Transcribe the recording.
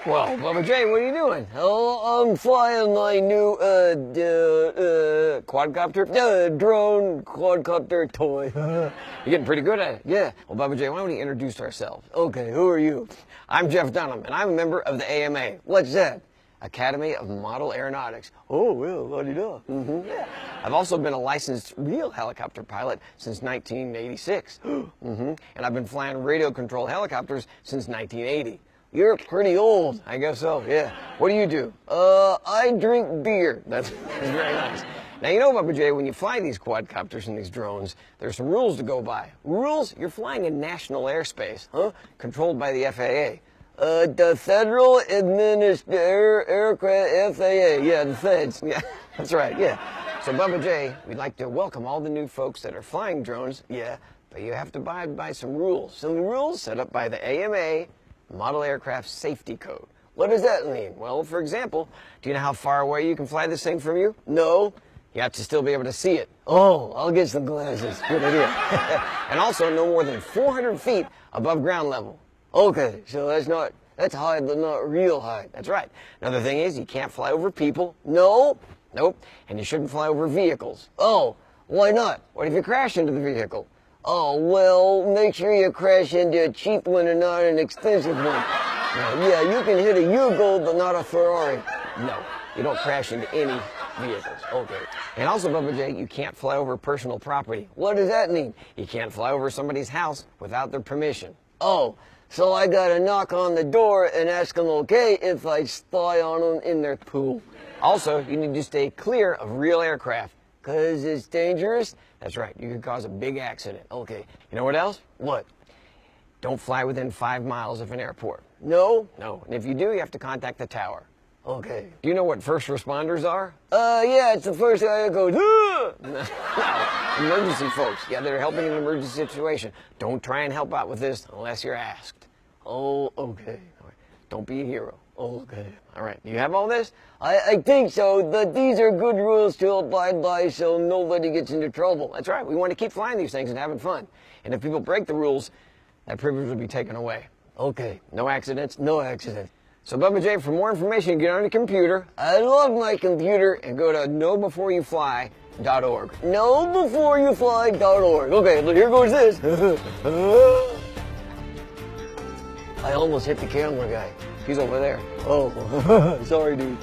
Well, Bubba J, what are you doing? Oh, I'm flying my new quadcopter, drone quadcopter toy. You're getting pretty good at it. Yeah. Well, Bubba J, why don't we introduce ourselves? Okay, who are you? I'm Jeff Dunham, and I'm a member of the AMA. What's that? Academy of Model Aeronautics. Oh, well, how do you know? Yeah. I've also been a licensed real helicopter pilot since 1986. And I've been flying radio-controlled helicopters since 1980. You're pretty old. I guess so, yeah. What do you do? I drink beer. That's very nice. Now, you know, Bubba J, when you fly these quadcopters and these drones, there's some rules to go by. Rules? You're flying in national airspace, controlled by the FAA. The Federal Aircraft FAA. Yeah, the feds. Yeah, that's right, yeah. So, Bubba J, we'd like to welcome all the new folks that are flying drones. Yeah. But you have to abide by some rules. Some rules set up by the AMA Model Aircraft Safety Code. What does that mean? Well, for example, do you know how far away you can fly this thing from you? No. You have to still be able to see it. Oh, I'll get some glasses. Good idea. And also no more than 400 feet above ground level. Okay, so that's high, but not real high. That's right. Another thing is you can't fly over people. No? Nope. And you shouldn't fly over vehicles. Oh, why not? What if you crash into the vehicle? Oh, well, make sure you crash into a cheap one and not an expensive one. Yeah, you can hit a Yugo, but not a Ferrari. No, you don't crash into any vehicles. Okay. And also, Bubba J, you can't fly over personal property. What does that mean? You can't fly over somebody's house without their permission. Oh, so I gotta knock on the door and ask them okay if I spy on them in their pool. Also, you need to stay clear of real aircraft. 'Cause it's dangerous? That's right. You could cause a big accident. Okay. You know what else? What? Don't fly within 5 miles of an airport. No? No. And if you do, you have to contact the tower. Okay. Do you know what first responders are? Yeah, it's the first guy that goes, No. Emergency folks. Yeah, they're helping in an emergency situation. Don't try and help out with this unless you're asked. Oh, okay. All right. Don't be a hero. Okay. All right. You have all this? I think so, but these are good rules to abide by so nobody gets into trouble. That's right. We want to keep flying these things and having fun. And if people break the rules, that privilege will be taken away. Okay. No accidents? No accidents. So, Bubba J, for more information, get on your computer. I love my computer. And go to knowbeforeyouFly.org. KnowbeforeyouFly.org. Okay, but here goes this. I almost hit the camera guy. He's over there. Oh, sorry, dude.